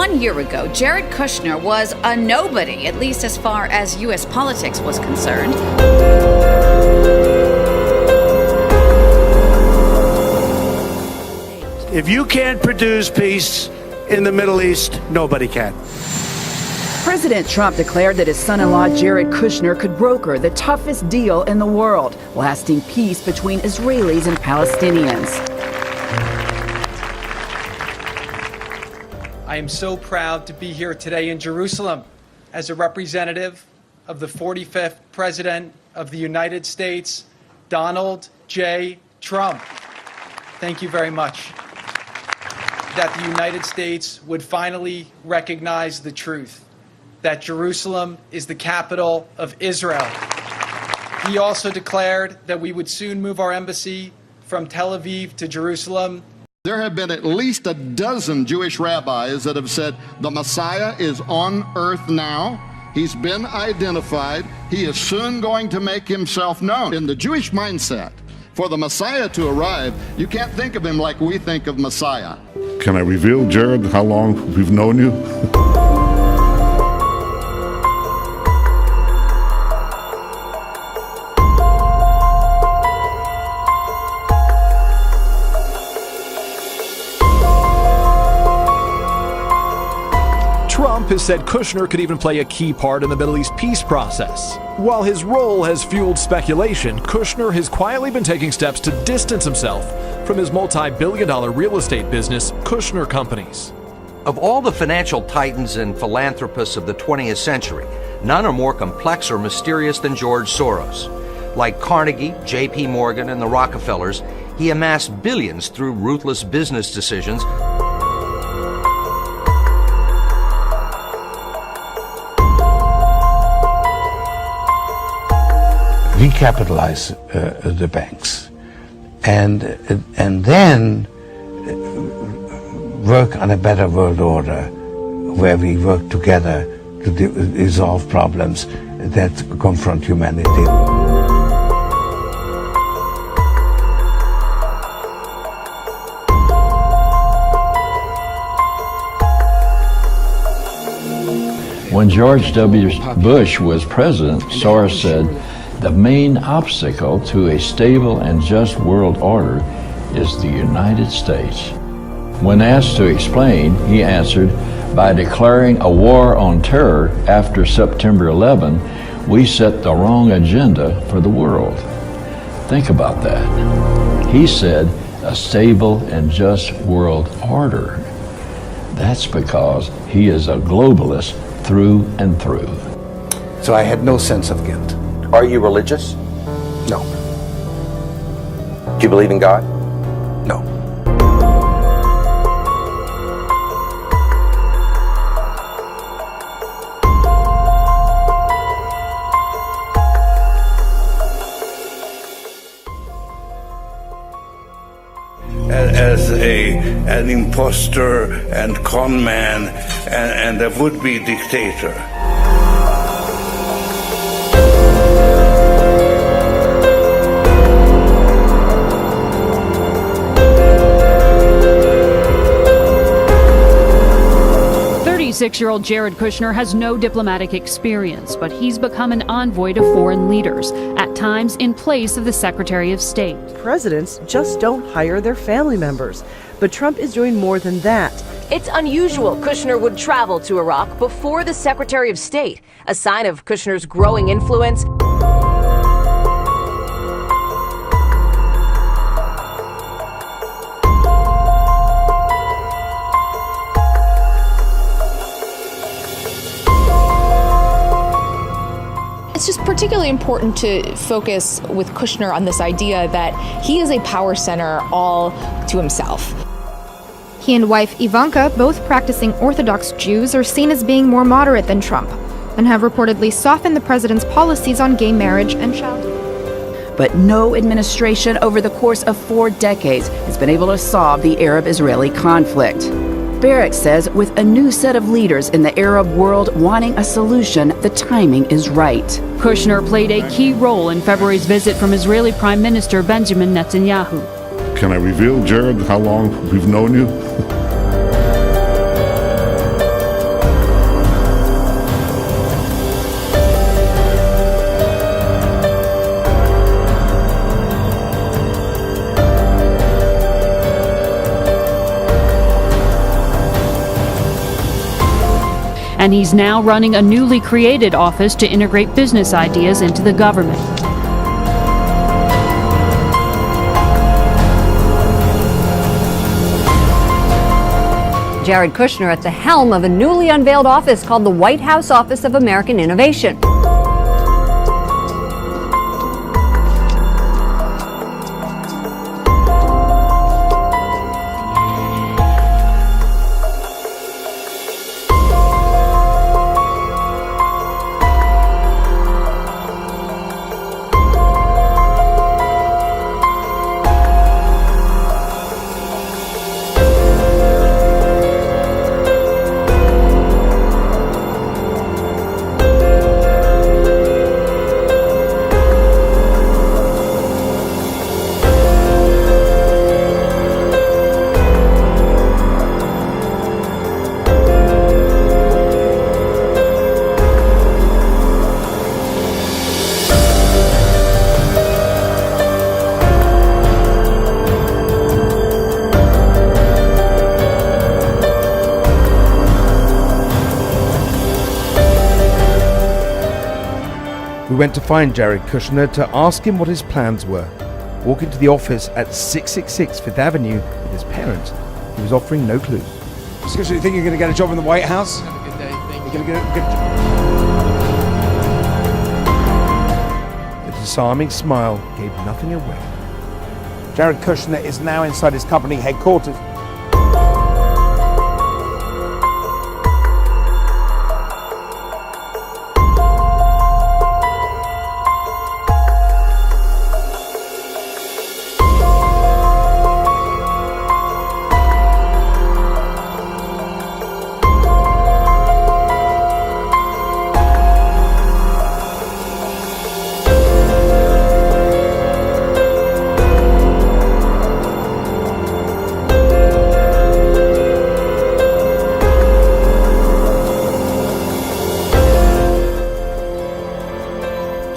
1 year ago, Jared Kushner was a nobody, at least as far as U.S. politics was concerned. If you can't produce peace in the Middle East, nobody can. President Trump declared that his son-in-law Jared Kushner could broker the toughest deal in the world, lasting peace between Israelis and Palestinians. I am so proud to be here today in Jerusalem as a representative of the 45th President of the United States, Donald J. Trump. Thank you very much. That the United States would finally recognize the truth, that Jerusalem is the capital of Israel. He also declared that we would soon move our embassy from Tel Aviv to Jerusalem. There have been at least a dozen Jewish rabbis that have said the Messiah is on earth now. He's been identified. He is soon going to make himself known. In the Jewish mindset, for the Messiah to arrive, you can't think of him like we think of Messiah. Can I reveal, Jared, how long we've known you? Trump has said Kushner could even play a key part in the Middle East peace process. While his role has fueled speculation, Kushner has quietly been taking steps to distance himself from his multi-billion-dollar real estate business, Kushner Companies. Of all the financial titans and philanthropists of the 20th century, none are more complex or mysterious than George Soros. Like Carnegie, J.P. Morgan, and the Rockefellers, he amassed billions through ruthless business decisions. Recapitalize the banks, and then work on a better world order, where we work together to resolve problems that confront humanity. When George W. Bush was president, Soros said, "The main obstacle to a stable and just world order is the United States." When asked to explain, he answered, "By declaring a war on terror after September 11, we set the wrong agenda for the world." Think about that. He said, a stable and just world order. That's because he is a globalist through and through. So I had no sense of guilt. Are you religious? No. Do you believe in God? No. As an imposter and con man and a would-be dictator. Six-year-old Jared Kushner has no diplomatic experience, but he's become an envoy to foreign leaders, at times in place of the Secretary of State. Presidents just don't hire their family members, but Trump is doing more than that. It's unusual Kushner would travel to Iraq before the Secretary of State, a sign of Kushner's growing influence. It's just particularly important to focus with Kushner on this idea that he is a power center all to himself. He and wife Ivanka, both practicing Orthodox Jews, are seen as being more moderate than Trump and have reportedly softened the president's policies on gay marriage and child. But no administration over the course of 4 decades has been able to solve the Arab-Israeli conflict. Barrack says with a new set of leaders in the Arab world wanting a solution, the timing is right. Kushner played a key role in February's visit from Israeli Prime Minister Benjamin Netanyahu. Can I reveal, Jared, how long we've known you? and he's now running a newly created office to integrate business ideas into the government. Jared Kushner at the helm of a newly unveiled office called the White House Office of American Innovation. We went to find Jared Kushner to ask him what his plans were. Walking to the office at 666 Fifth Avenue with his parents, he was offering no clue. Seriously, you think you're going to get a job in the White House? Have a good day. Thank you. You're going to get a good job. The disarming smile gave nothing away. Jared Kushner is now inside his company headquarters.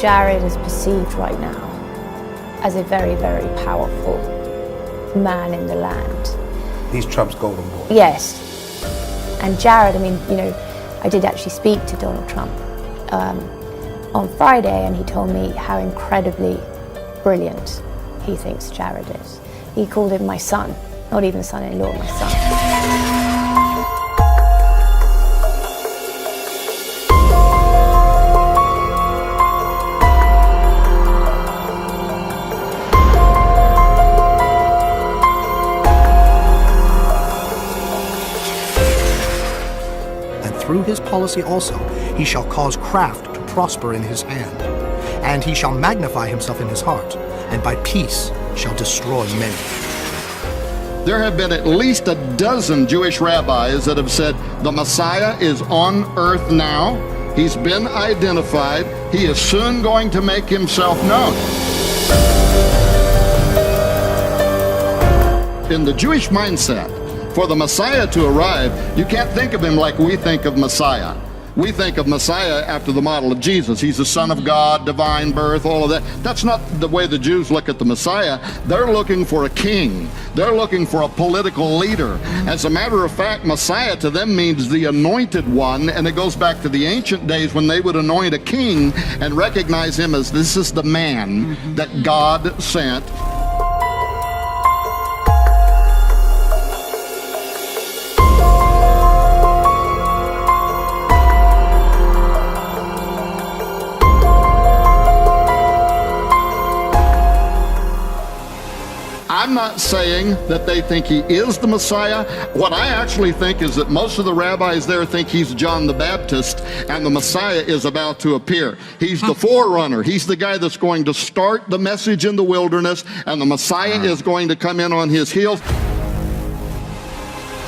Jared is perceived right now as a very, very powerful man in the land. He's Trump's golden boy. Yes. And Jared, I mean, you know, I did actually speak to Donald Trump on Friday, and he told me how incredibly brilliant he thinks Jared is. He called him my son, not even son-in-law, my son. Through his policy also, he shall cause craft to prosper in his hand, and he shall magnify himself in his heart, and by peace shall destroy many. There have been at least a dozen Jewish rabbis that have said the Messiah is on earth now. He's been identified. He is soon going to make himself known. In the Jewish mindset, for the Messiah to arrive, you can't think of him like we think of Messiah. We think of Messiah after the model of Jesus. He's the Son of God, divine birth, all of that. That's not the way the Jews look at the Messiah. They're looking for a king. They're looking for a political leader. As a matter of fact, Messiah to them means the anointed one, and it goes back to the ancient days when they would anoint a king and recognize him as this is the man that God sent. I'm not saying that they think he is the Messiah. What I actually think is that most of the rabbis there think he's John the Baptist, and the Messiah is about to appear. He's the forerunner. He's the guy that's going to start the message in the wilderness, and the Messiah is going to come in on his heels.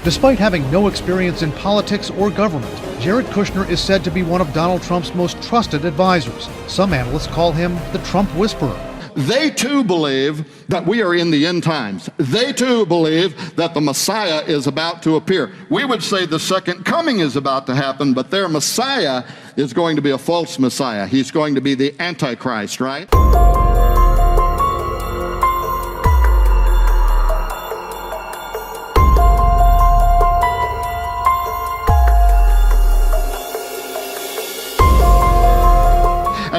Despite having no experience in politics or government, Jared Kushner is said to be one of Donald Trump's most trusted advisors. Some analysts call him the Trump Whisperer. They too believe that we are in the end times. They too believe that the Messiah is about to appear. We would say the second coming is about to happen, but their Messiah is going to be a false Messiah. He's going to be the Antichrist, right?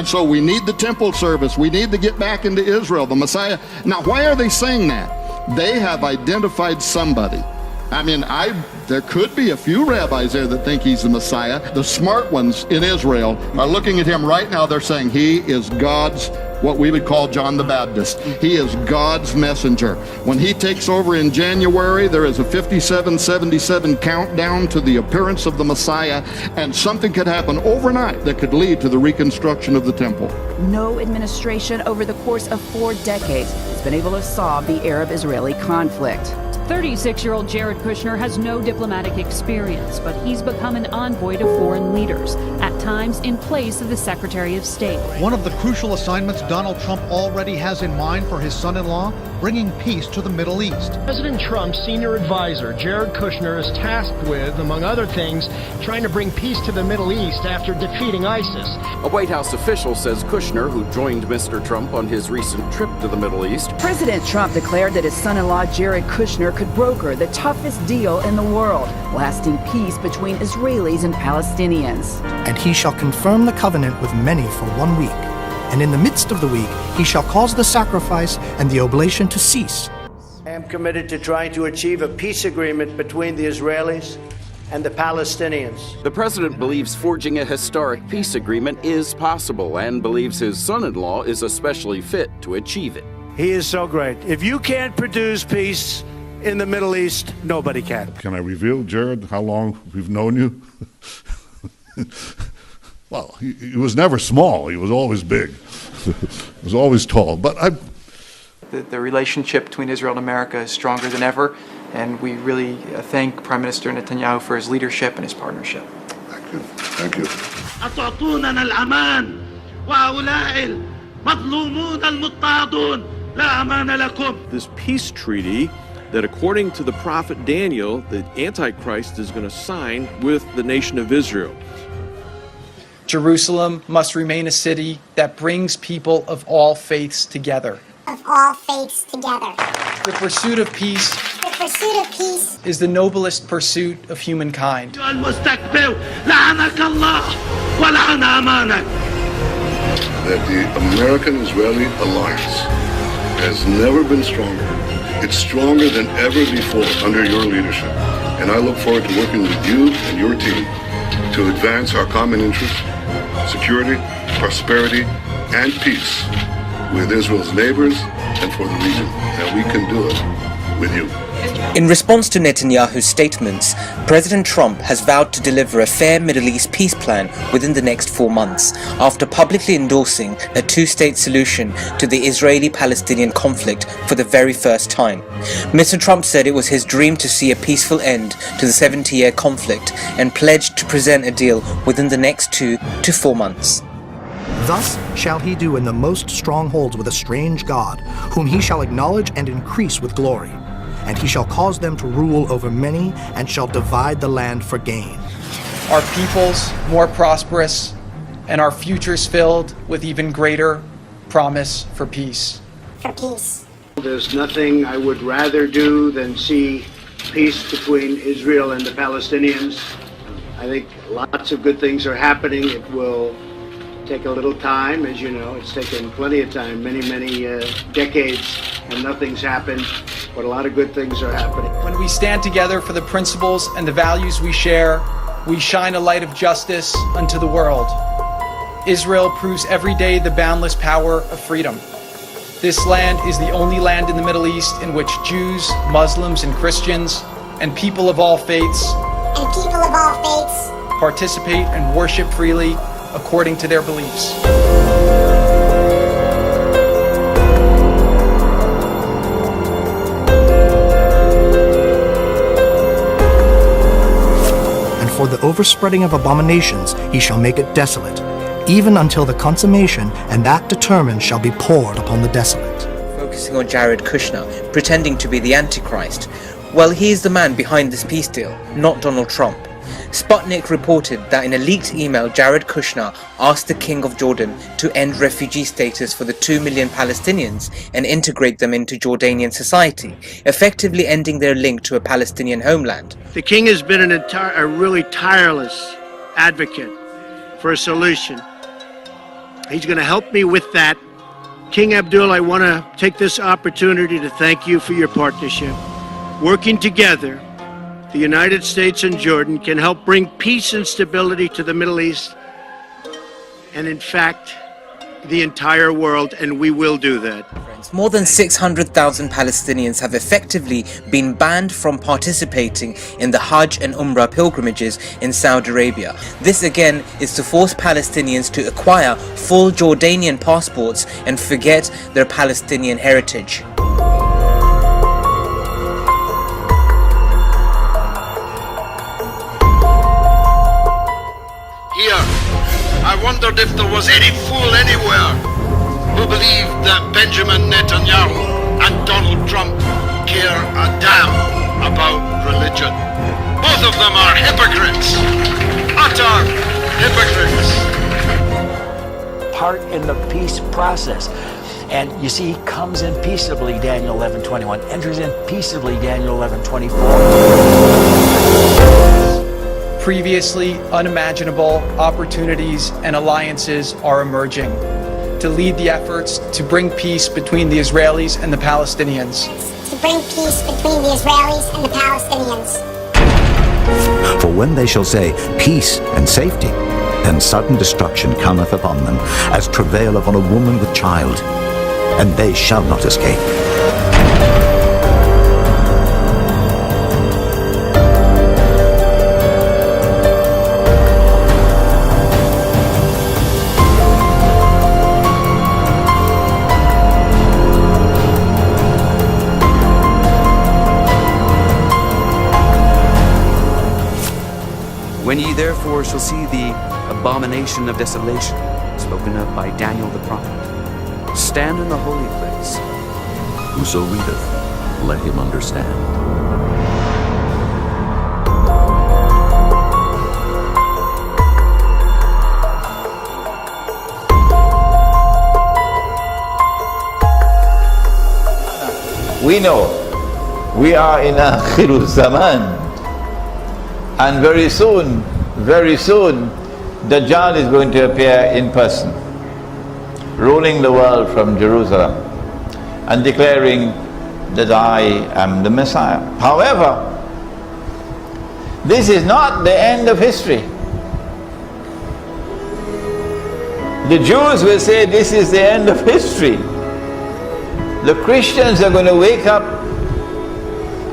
so we need the temple service. We need to get back into Israel, the Messiah. Now, why are they saying that? They have identified somebody. I mean, there could be a few rabbis there that think he's the Messiah. The smart ones in Israel are looking at him right now. They're saying he is God's, what we would call John the Baptist. He is God's messenger. When he takes over in January, there is a 5777 countdown to the appearance of the Messiah, and something could happen overnight that could lead to the reconstruction of the temple. No administration over the course of 4 decades has been able to solve the Arab-Israeli conflict. 36-year-old Jared Kushner has no diplomatic experience, but he's become an envoy to foreign leaders, at times in place of the Secretary of State. One of the crucial assignments Donald Trump already has in mind for his son-in-law, bringing peace to the Middle East. President Trump's senior advisor, Jared Kushner, is tasked with, among other things, trying to bring peace to the Middle East after defeating ISIS. A White House official says Kushner, who joined Mr. Trump on his recent trip to the Middle East. President Trump declared that his son-in-law Jared Kushner could broker the toughest deal in the world, lasting peace between Israelis and Palestinians. And he shall confirm the covenant with many for 1 week. And in the midst of the week, he shall cause the sacrifice and the oblation to cease. I am committed to trying to achieve a peace agreement between the Israelis and the Palestinians. The president believes forging a historic peace agreement is possible and believes his son-in-law is especially fit to achieve it. He is so great. If you can't produce peace in the Middle East, nobody can. Can I reveal, Jared, how long we've known you? Well, he was never small. He was always big. He was always tall. But The relationship between Israel and America is stronger than ever, and we really thank Prime Minister Netanyahu for his leadership and his partnership. Thank you. Thank you. أتعطوننا الأمان وهؤلاء المظلومون المضطهدون لا أمان لكم. This peace treaty that, according to the prophet Daniel, the Antichrist is going to sign with the nation of Israel. Jerusalem must remain a city that brings people of all faiths together. Of all faiths together. The pursuit of peace is the noblest pursuit of humankind. That the American-Israeli alliance has never been stronger. It's stronger than ever before under your leadership. And I look forward to working with you and your team to advance our common interests, security, prosperity, and peace with Israel's neighbors and for the region. And we can do it with you. In response to Netanyahu's statements, President Trump has vowed to deliver a fair Middle East peace plan within the next 4 months, after publicly endorsing a two-state solution to the Israeli-Palestinian conflict for the very first time. Mr. Trump said it was his dream to see a peaceful end to the 70-year conflict and pledged to present a deal within the next 2 to 4 months. Thus shall he do in the most strongholds with a strange God, whom he shall acknowledge and increase with glory. And he shall cause them to rule over many, and shall divide the land for gain. Our peoples more prosperous, and our futures filled with even greater promise for peace. For peace. There's nothing I would rather do than see peace between Israel and the Palestinians. I think lots of good things are happening. It will take a little time, as you know. It's taken plenty of time, many decades, and nothing's happened, but a lot of good things are happening. When we stand together for the principles and the values we share, we shine a light of justice unto the world. Israel proves every day the boundless power of freedom. This land is the only land in the Middle East in which Jews, Muslims, and Christians, and people of all faiths participate and worship freely according to their beliefs. And for the overspreading of abominations he shall make it desolate, even until the consummation, and that determined shall be poured upon the desolate. Focusing on Jared Kushner, pretending to be the Antichrist. Well, he is the man behind this peace deal, not Donald Trump. Sputnik reported that in a leaked email, Jared Kushner asked the King of Jordan to end refugee status for the 2 million Palestinians and integrate them into Jordanian society, effectively ending their link to a Palestinian homeland. The king has been a really tireless advocate for a solution. He's going to help me with that. King Abdul, I want to take this opportunity to thank you for your partnership. Working together, the United States and Jordan can help bring peace and stability to the Middle East, and in fact, the entire world, and we will do that. More than 600,000 Palestinians have effectively been banned from participating in the Hajj and Umrah pilgrimages in Saudi Arabia. This again is to force Palestinians to acquire full Jordanian passports and forget their Palestinian heritage. Here, I wondered if there was any fool anywhere who believed that Benjamin Netanyahu and Donald Trump care a damn about religion. Both of them are hypocrites, utter hypocrites. Part in the peace process. And you see, he comes in peaceably, Daniel 11:21, enters in peaceably, Daniel 11:24. Previously unimaginable opportunities and alliances are emerging to lead the efforts to bring peace between the Israelis and the Palestinians. To bring peace between the Israelis and the Palestinians. For when they shall say, peace and safety, then sudden destruction cometh upon them, as travail upon a woman with child, and they shall not escape. When ye therefore shall see the abomination of desolation, spoken of by Daniel the prophet, stand in the holy place. Whoso readeth, let him understand. We know we are in Akhirul Zaman. And very soon, Dajjal is going to appear in person, ruling the world from Jerusalem and declaring that I am the Messiah. However, this is not the end of history. The Jews will say this is the end of history. The Christians are going to wake up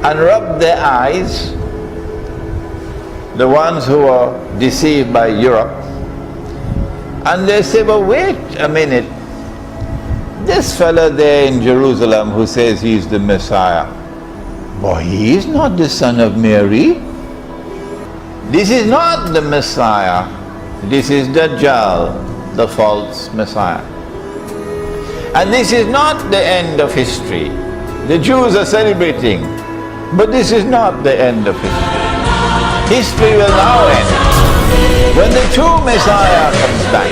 and rub their eyes, the ones who are deceived by Europe, and they say, but wait a minute, this fella there in Jerusalem who says he's the Messiah, boy, he is not the son of Mary. This is not the Messiah. This is Dajjal, the false Messiah. And this is not the end of history. The Jews are celebrating, but this is not the end of history. History will now end when the true Messiah comes back.